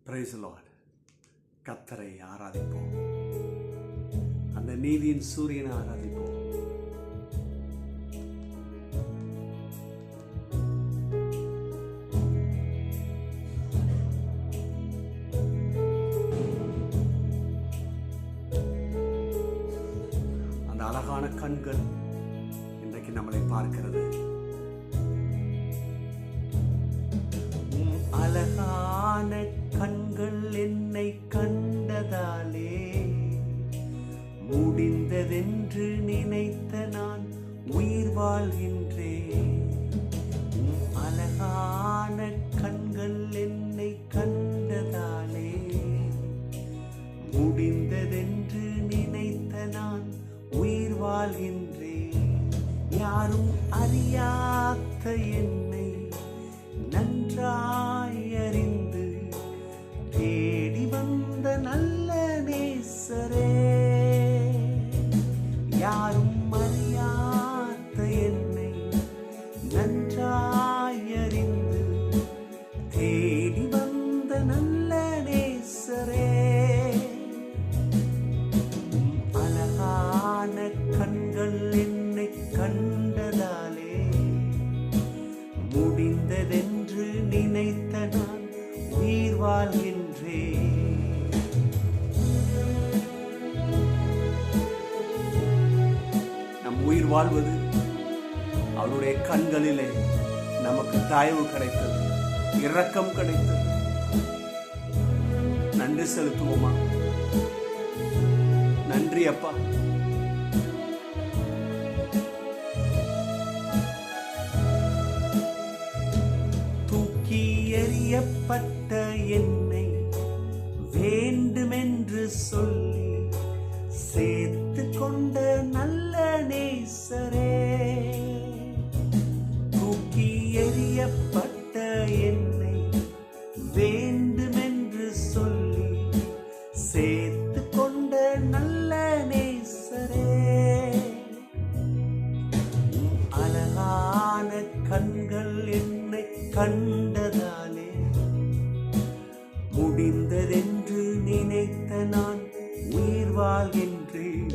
Price the Lord. கர்த்தரை ஆராதிப்போம். அந்த நீதியின் சூரியனை ஆராதிப்போம். அந்த அழகான கண்கள் இன்றைக்கு நம்மளை பார்க்கிறது. அழகான கண்கள் என்னை கண்டதாலே முடிந்ததென்று நினைத்த நான் உயிர் வாழ்கின்றேன். அழகான கண்கள் என்னை கண்டதாலே முடிந்ததென்று நினைத்த நான் உயிர் வாழ்கின்றேன். யாரும் அறியாத என்னை நன்றாய் அறிந்து தேடி வந்த நல்ல நேசரே, யாரும் அறியாத என்னை நன்றாய் அறிந்து தேடி வந்த நல்ல நேசரே, அழகான கண்கள் என்னை கண்டதாலே முடிந்ததென்று நினைத்த நான் உயிர் வாழ்கின்றேன். நம் உயிர் வாழ்வது அவருடைய கண்களிலே நமக்கு தயவு கிடைத்தது, இரக்கம் கிடைத்தது. நன்றி செலுத்துவோமா? நன்றி அப்பா. எறியப்பட்ட என்னை வேண்டுமென்று சொல்லி சேர்த்து கொண்ட நல்ல நேசரே, தூக்கி எறியப்பட்ட என்னை வேண்டுமென்று சொல்லி சேர்த்து கொண்ட நல்ல நேசரே, அழகான கண்கள் என்னை கண்டதாலே முடிந்ததென்று நினைத்த நான் உயிர் வாழ்கின்றேன்.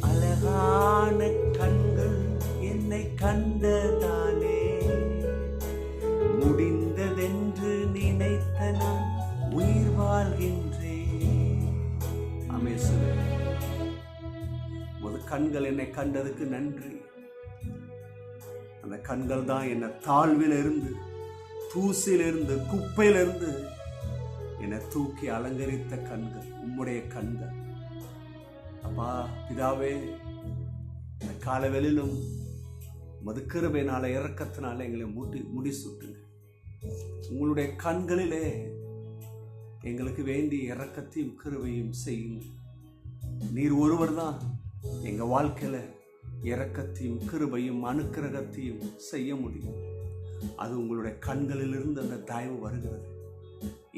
அழகான கண்கள் என்னை கண்டதாலே முடிந்ததென்று நினைத்த நான் உயிர் வாழ்கின்றேன். ஆமென். கண்கள் என்னை கண்டதுக்கு நன்றி. அந்த கண்கள் தான் என்னை தாழ்விலிருந்து, தூசிலிருந்து, குப்பையிலிருந்து என்னை தூக்கி அலங்கரித்த கண்கள், உம்முடைய கண்கள். அப்பா பிதாவே, இந்த காலவெளியிலும் மதுக்கிருபையினால இரக்கத்தினால எங்களை முடிசூட்டுங்க. உங்களுடைய கண்களிலே எங்களுக்கு வேண்டிய இரக்கத்தையும் கிருபையும் செய்யுங்க. நீர் ஒருவர் தான் எங்க வாழ்க்கையில இரக்கத்தையும் கிருபையும் அனுக்கிரகத்தையும் செய்ய முடியும். அது உங்களுடைய கண்களிலிருந்து அந்த தயவு வருகிறது.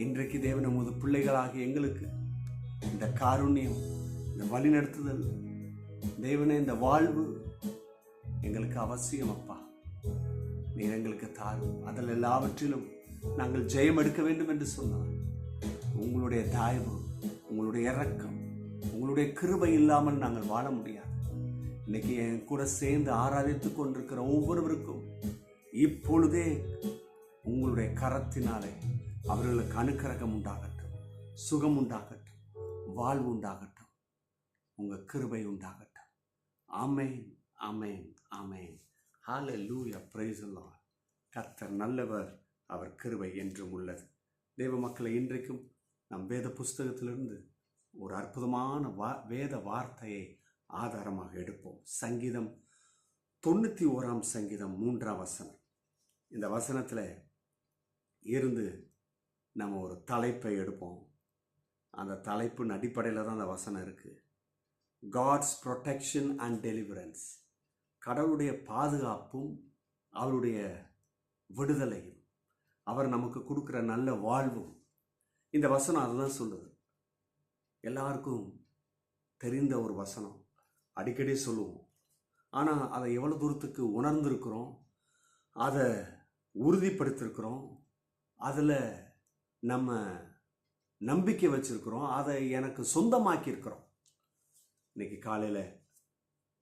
இன்றைக்கு தேவன் நமது பிள்ளைகளாகி எங்களுக்கு இந்த காருண்யம், இந்த வழிநடத்துதல், தேவனே இந்த வாழ்வு எங்களுக்கு அவசியம். அப்பா நீர் எங்களுக்கு தாரும். அதில் எல்லாவற்றிலும் நாங்கள் ஜெயம் எடுக்க வேண்டும் என்று சொன்னார். உங்களுடைய தயவு, உங்களுடைய இரக்கம், உங்களுடைய கிருபை இல்லாமல் நாங்கள் வாழ முடியாது. இன்னைக்கு என் கூட சேர்ந்து ஆராதித்துக் கொண்டிருக்கிற ஒவ்வொருவருக்கும் இப்பொழுதே உங்களுடைய கரத்தினாலே அவர்களுக்கு அனுக்கிரகம் உண்டாகட்டும், சுகம் உண்டாகட்டும், வாழ்வு உண்டாகட்டும், உங்க கிருபை உண்டாகட்டும். Amen, amen, amen. Hallelujah. Praise the Lord. கர்த்தர் நல்லவர், அவர் கிருபை என்றும் உள்ளது. தேவ மக்களை, இன்றைக்கும் நம் வேத புஸ்தகத்திலிருந்து ஒரு அற்புதமான வேத வார்த்தையை ஆதாரமாக எடுப்போம். சங்கீதம் 91 சங்கீதம் 3 வசனம். இந்த வசனத்தில் இருந்து நம்ம ஒரு தலைப்பை எடுப்போம். அந்த தலைப்பின் அடிப்படையில் தான் அந்த வசனம் இருக்கு. God's protection and deliverance. கடவுளுடைய பாதுகாப்பும் அவருடைய விடுதலையும், அவர் நமக்கு கொடுக்குற நல்ல வாழ்வும். இந்த வசனம் அதுதான் சொல்லுது. எல்லாருக்கும் தெரிந்த ஒரு வசனம், அடிக்கடி சொல்லுவோம். ஆனால் அதை எவ்வளோ தூரத்துக்கு உணர்ந்திருக்கிறோம், அதை உறுதிப்படுத்திருக்கிறோம், அதில் நம்ம நம்பிக்கை வச்சிருக்கிறோம், அதை எனக்கு சொந்தமாக்கியிருக்கிறோம். இன்னைக்கு காலையில்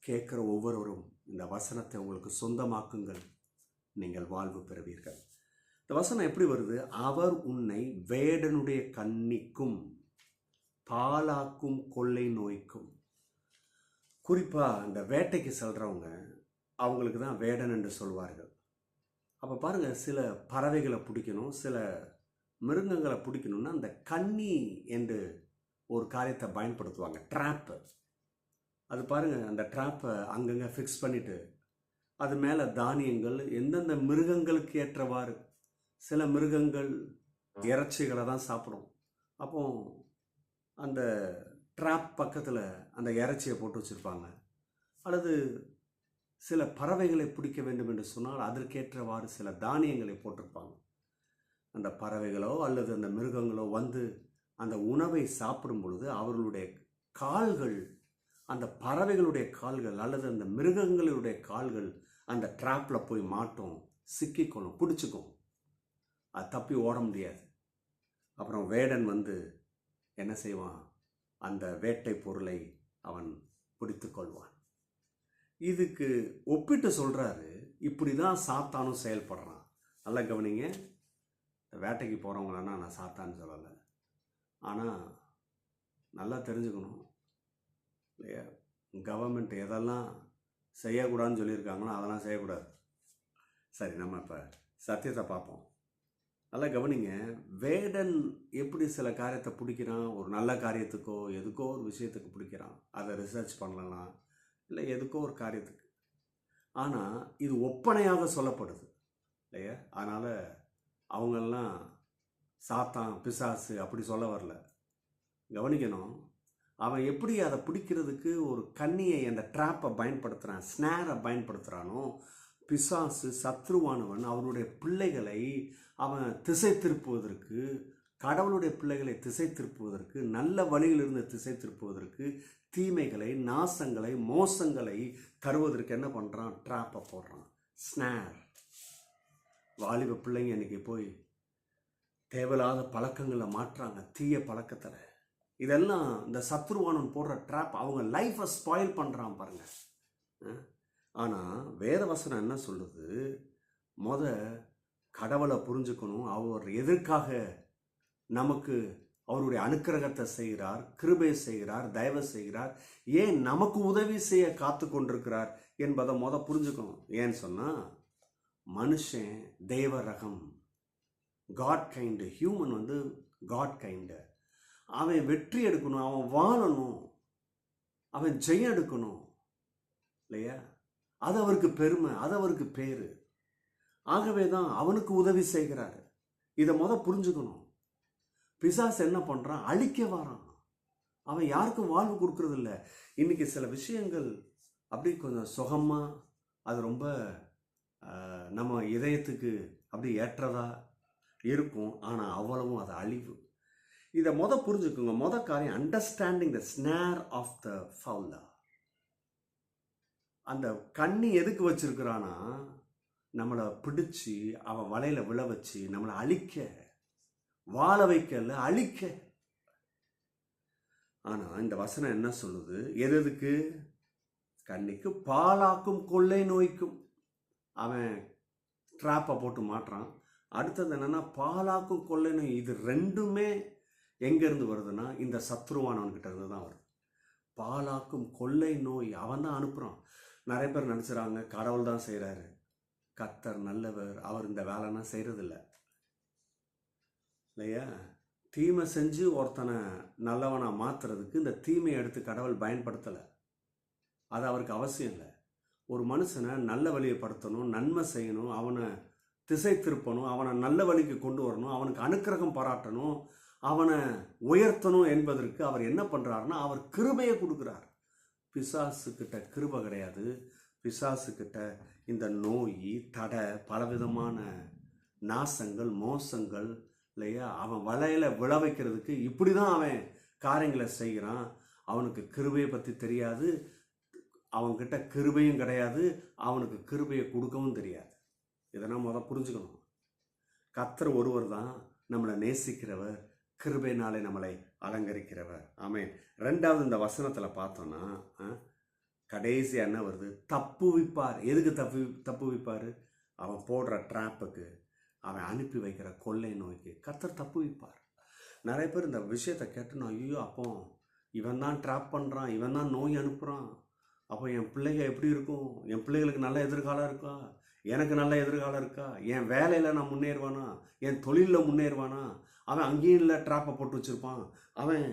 கேட்குற ஒவ்வொருவரும் இந்த வசனத்தை உங்களுக்கு சொந்தமாக்குங்கள், நீங்கள் வாழ்வு பெறுவீர்கள். இந்த வசனம் எப்படி வருது? அவர் உன்னை வேடனுடைய கண்ணிக்கும் பாலாக்கும் கொள்ளை நோய்க்கும். குறிப்பாக இந்த வேட்டைக்கு செல்றவங்க அவங்களுக்கு தான் வேடன் என்று சொல்வார்கள். அப்போ பாருங்கள், சில பறவைகளை பிடிக்கணும், சில மிருகங்களை பிடிக்கணும்னா அந்த கண்ணி என்று ஒரு காரியத்தை பயன்படுத்துவாங்க, ட்ராப்பு. அது பாருங்கள், அந்த ட்ராப்பை அங்கங்கே ஃபிக்ஸ் பண்ணிவிட்டு அது மேலே தானியங்கள் எந்தெந்த மிருகங்களுக்கு ஏற்றவாறு. சில மிருகங்கள் இறைச்சிகளை தான் சாப்பிடும். அப்போ அந்த ட்ராப் பக்கத்தில் அந்த இறைச்சியை போட்டு வச்சுருப்பாங்க. அல்லது சில பறவைகளை பிடிக்க வேண்டும் என்று சொன்னால் அதற்கேற்றவாறு சில தானியங்களை போட்டிருப்பாங்க. அந்த பறவைகளோ அல்லது அந்த மிருகங்களோ வந்து அந்த உணவை சாப்பிடும் பொழுது அவர்களுடைய கால்கள், அந்த பறவைகளுடைய கால்கள் அல்லது அந்த மிருகங்களுடைய கால்கள் அந்த ட்ராப்பில் போய் மாட்டும், சிக்கிக்கொள்ளும், பிடிச்சிக்கும். அது தப்பி ஓட முடியாது. அப்புறம் வேடன் வந்து என்ன செய்வான்? அந்த வேட்டை பொருளை அவன் பிடித்து கொள்வான். இதுக்கு ஒப்பிட்டு சொல்கிறாரு, இப்படி தான் சாத்தானும் செயல்படுறான். நல்லா கவனிங்க, வேட்டைக்கு போகிறவங்களன்னா நான் சாத்தான்னு சொல்லலை, ஆனால் நல்லா தெரிஞ்சுக்கணும் இல்லையா? கவர்மெண்ட் எதெல்லாம் செய்யக்கூடாதுன்னு சொல்லியிருக்காங்களோ அதெல்லாம் செய்யக்கூடாது. சரி, நம்ம இப்போ சத்தியத்தை பார்ப்போம். நல்லா கவனிங்க, வேடன் எப்படி சில காரியத்தை பிடிக்கிறான்? ஒரு நல்ல காரியத்துக்கோ எதுக்கோ ஒரு விஷயத்துக்கு பிடிக்கிறான், அதை ரிசர்ச் பண்ணலாம், இல்லை எதுக்கோ ஒரு காரியத்துக்கு. ஆனால் இது ஒப்பனையாக சொல்லப்படுது இல்லையா? அதனால் அவங்கெல்லாம் சாத்தான், பிசாசு அப்படி சொல்ல வரல. கவனிக்கணும், அவன் எப்படி அதை பிடிக்கிறதுக்கு ஒரு கண்ணியை, அந்த ட்ராப்பை பயன்படுத்துகிறான், ஸ்னேரை பயன்படுத்துகிறானோ, பிசாசு சத்ருவானவன் அவனுடைய பிள்ளைகளை அவன் திசை திருப்புவதற்கு, கடவுளுடைய பிள்ளைகளை திசை திருப்புவதற்கு, நல்ல வழியிலிருந்து திசை திருப்புவதற்கு, தீமைகளை, நாசங்களை, மோசங்களை தருவதற்கு என்ன பண்ணுறான்? ட்ராப்பை போடுறான், ஸ்னேர். வாலிப பிள்ளைங்க இன்னைக்கு போய் தேவையில்லாத பழக்கங்களை மாற்றுறாங்க, தீய பழக்கத்தில். இதெல்லாம் இந்த சத்ருவானன் போடுற ட்ராப். அவங்க லைஃப்பை ஸ்பாயில் பண்ணுறான் பாருங்க. ஆனால் வேதவசனம் என்ன சொல்லுது? கடவுளை புரிஞ்சுக்கணும். அவர் எதற்காக நமக்கு அவருடைய அனுக்கிரகத்தை செய்கிறார், கிருபை செய்கிறார், தயவு செய்கிறார், ஏன் நமக்கு உதவி செய்ய காத்து கொண்டிருக்கிறார் என்பதை புரிஞ்சுக்கணும். ஏன்னு சொன்னால், மனுஷன் தெய்வ ரகம், காட் கைண்டு. ஹியூமன் வந்து காட் கைண்டு. அவன் வெற்றி எடுக்கணும், அவன் வாழணும், அவன் ஜெயம் எடுக்கணும் இல்லையா? அது அவருக்கு பெருமை, அது அவருக்கு பேரு. ஆகவே தான் அவனுக்கு உதவி செய்கிறாரு. இதை புரிஞ்சுக்கணும். பிசாசு என்ன பண்ணுறான்? அழிக்க வரான். அவன் யாருக்கும் வாழ்வு கொடுக்கறது இல்லை. இன்னைக்கு சில விஷயங்கள் அப்படி கொஞ்சம் சுகமாக, அது ரொம்ப நம்ம இதயத்துக்கு அப்படி ஏற்றதா இருக்கும். ஆனால் அவ்வளவும் அது அழிவு. இதை புரிஞ்சுக்கோங்க. காரியம், understanding the snare of the fowler. அந்த கண்ணி எதுக்கு வச்சிருக்கிறானா? நம்மளை பிடிச்சி அவன் வலையில விழ வச்சு நம்மளை அழிக்க, வாழ வைக்கல, அழிக்க. ஆனா இந்த வசனம் என்ன சொல்லுது? எதுக்கு? கண்ணிக்கு பாலாக்கும் கொள்ளை நோய்க்கும். அவன் ட்ராப்பை போட்டு மாட்டுறான். அடுத்தது என்னன்னா, பாலாக்கும் கொள்ளை நோய். இது ரெண்டுமே எங்கேருந்து வருதுன்னா, இந்த சத்ருவானவன்கிட்ட இருந்து தான் வருது. பாலாக்கும் கொள்ளை நோய் அவன் தான் அனுப்புகிறான். நிறைய பேர் நினச்சிறாங்க கடவுள் தான் செய்கிறாரு, கர்த்தர் நல்லவர், அவர் இந்த வேலைன்னா செய்கிறதில்ல இல்லையா? தீமை செஞ்சு ஒருத்தனை நல்லவனாக மாற்றுறதுக்கு இந்த தீமையை எடுத்து கடவுள் பயன்படுத்தலை. அது அவருக்கு அவசியம் இல்லை. ஒரு மனுஷனை நல்ல வழியைப்படுத்தணும், நன்மை செய்யணும், அவனை திசை திருப்பணும், அவனை நல்ல வழிக்கு கொண்டு வரணும், அவனுக்கு அனுக்கிரகம் பாராட்டணும், அவனை உயர்த்தணும் என்பதற்கு அவர் என்ன பண்ணுறாருன்னா, அவர் கிருபையை கொடுக்குறார். பிசாசுக்கிட்ட கிருபை கிடையாது. பிசாசுக்கிட்ட இந்த நோய், தடை, பலவிதமான நாசங்கள், மோசங்கள் இல்லையா? அவன் வலையில விழ வைக்கிறதுக்கு இப்படி தான் அவன் காரியங்களை செய்கிறான். அவனுக்கு கிருபையை பற்றி தெரியாது, அவன்கிட்ட கிருபையும் கிடையாது, அவனுக்கு கிருபையை கொடுக்கவும் தெரியாது. இதெல்லாம் புரிஞ்சுக்கணும். கர்த்தர் ஒருவர் தான் நம்மளை நேசிக்கிறவர், கிருபையினாலே நம்மளை அலங்கரிக்கிறவர். ஆமென். 2வது இந்த வசனத்தில் பார்த்தோன்னா கடைசி என்ன வருது? தப்புவிப்பார். எதுக்கு தப்புவிப்பார்? அவன் போடுற ட்ராப்புக்கு, அவன் அனுப்பி வைக்கிற கொள்ளை நோய்க்கு கர்த்தர் தப்புவிப்பார். நிறைய பேர் இந்த விஷயத்தை கேட்டோன்னா, ஐயோ அப்போ இவன் தான் ட்ராப் பண்ணுறான், இவன் தான் நோய் அனுப்புகிறான், அப்போ என் பிள்ளைங்க எப்படி இருக்கும்? என் பிள்ளைகளுக்கு நல்ல எதிர்காலம் இருக்கா? எனக்கு நல்ல எதிர்காலம் இருக்கா? என் வேலையில் நான் முன்னேறுவானா? என் தொழிலில் முன்னேறுவானா? அவன் அங்கேயும் இல்லை ட்ராப்பை போட்டு வச்சுருப்பான், அவன்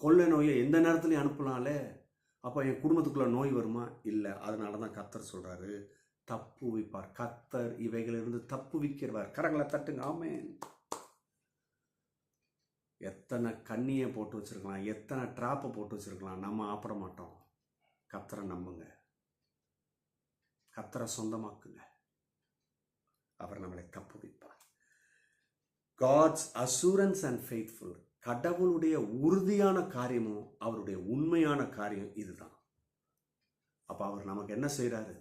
கொள்ளை நோயை எந்த நேரத்துலையும் அனுப்பலாம்லே, அப்போ என் குடும்பத்துக்குள்ளே நோய் வருமா? இல்லை. அதனால தான் கர்த்தர் சொல்கிறாரு, தப்புவிப்பார். கர்த்தர் இவைகளிலிருந்து தப்புவிக்கிறவர். கரங்களை தட்டுங்க. ஆமென். எத்தனை கண்ணியை போட்டு வச்சுருக்கலாம், எத்தனை ட்ராப்பை போட்டு வச்சுருக்கலாம், நம்ம ஆப்பிட மாட்டோம். கர்த்தரை நம்புங்க, கர்த்தரை சொந்தமாக்குங்க, அவர் நம்மளை தப்புவிப்பார். God's assurance and faithful. கடவுளுடைய உறுதியான காரியமும் அவருடைய உண்மையான காரியம் இதுதான். அப்போ அவர் நமக்கு என்ன செய்கிறாரு?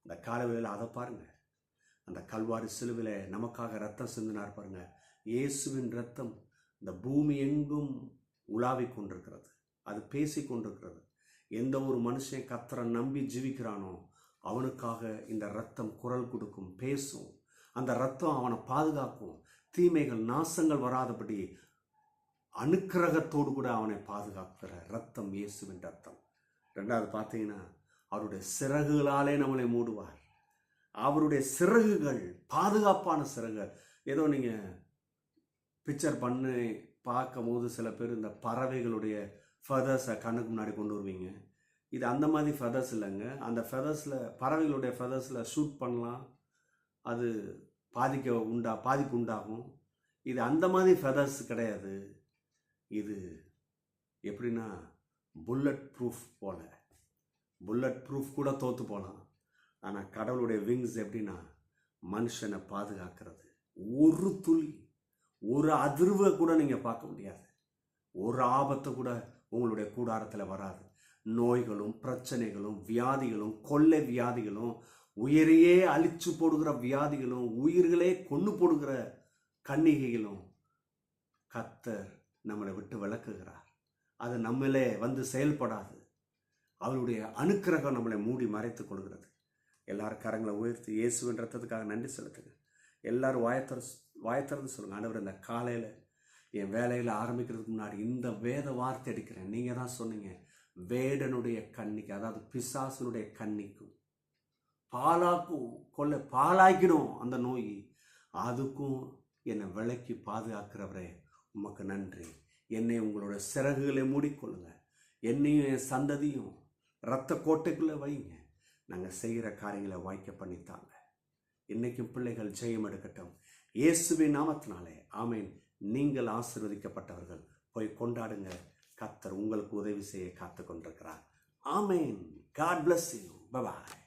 இந்த காலவேளையில் அதை பாருங்க. அந்த கல்வாரி சிலுவிலே நமக்காக ரத்தம் சிந்தினார் பாருங்க. இயேசுவின் ரத்தம் இந்த பூமி எங்கும் உலாவிக் கொண்டிருக்கிறது, அது பேசி கொண்டிருக்கிறது. எந்த ஒரு மனுஷன் கர்த்தரை நம்பி ஜீவிக்கிறானோ அவனுக்காக இந்த ரத்தம் குரல் கொடுக்கும், பேசும். அந்த ரத்தம் அவனை பாதுகாக்கும், தீமைகள் நாசங்கள் வராதபடி அனுக்கிரகத்தோடு கூட அவனை பாதுகாக்கிற ரத்தம் இயேசுவின் ரத்தம். 2வது பார்த்தீங்கன்னா, அவருடைய சிறகுகளாலே நம்மளை மூடுவார். அவருடைய சிறகுகள் பாதுகாப்பான சிறகுகள். ஏதோ நீங்கள் பிக்சர் பண்ணி பார்க்கும் போது சில பேர் இந்த பறவைகளுடைய ஃபெதர்ஸை கண்ணுக்கு முன்னாடி கொண்டு வருவீங்க. இது அந்த மாதிரி ஃபெதர்ஸ் இல்லைங்க. அந்த ஃபெதர்ஸில், பறவைகளுடைய ஃபெதர்ஸில் ஷூட் பண்ணலாம், அது பாதிப்பு உண்டாகும். இது அந்த மாதிரி ஃபெதர்ஸ் கிடையாது. இது எப்படின்னா புல்லட் ப்ரூஃப் போல. புல்லட் ப்ரூஃப் கூட தோற்று போகலாம், ஆனால் கடவுளுடைய விங்ஸ் எப்படின்னா மனுஷனை பாதுகாக்கிறது. ஒரு துளி, ஒரு அதிர்வை கூட நீங்கள் பார்க்க முடியாது, ஒரு ஆபத்தை கூட உங்களுடைய கூடாரத்தில் வராது. நோய்களும் பிரச்சனைகளும் வியாதிகளும், கொள்ளை வியாதிகளும், உயிரையே அழிச்சு போடுகிற வியாதிகளும், உயிர்களே கொண்டு போடுகிற கன்னிகைகளும் கர்த்தர் நம்மளை விட்டு விலக்குகிறார். அது நம்மளே வந்து செயல்படாது. அவருடைய அனுக்கிரகம் நம்மளை மூடி மறைத்து கொள்கிறது. எல்லாரும் கரங்களை உயர்த்தி இயேசுவின் ரத்தத்துக்காக நன்றி செலுத்துங்க. எல்லாரும் வாயத்திறந்து சொல்லுங்கள், ஆண்டவர் இந்த காலையில் என் வேலையில் ஆரம்பிக்கிறதுக்கு முன்னாடி இந்த வேத வார்த்தை எடுக்கிறேன். நீங்கள் தான் சொன்னீங்க, வேடனுடைய கண்ணிக்கு, அதாவது பிசாசனுடைய கண்ணிக்கும் பாலாக்கும், பாலாக்கிடும் அந்த நோய், அதுக்கும் என்னை விலைக்கு பாதுகாக்கிறவரே உமக்கு நன்றி. என்னை உங்களோட சிறகுகளை மூடிக்கொள்ளுங்க, என்னையும் என் சந்ததியும் இரத்த கோட்டைக்குள்ளே வைங்க. நாங்கள் செய்கிற காரியங்களை வாய்க்க பண்ணித்தாங்க. இன்னைக்கும் பிள்ளைகள் ஜெயம் எடுக்கட்டும் இயேசுவின் நாமத்தினாலே. ஆமேன். நீங்கள் ஆசீர்வதிக்கப்பட்டவர்கள். போய் கொண்டாடுங்க. கர்த்தர் உங்களுக்கு உதவி செய்ய காத்து கொண்டிருக்கிறார். ஆமேன். God bless you. Bye bye.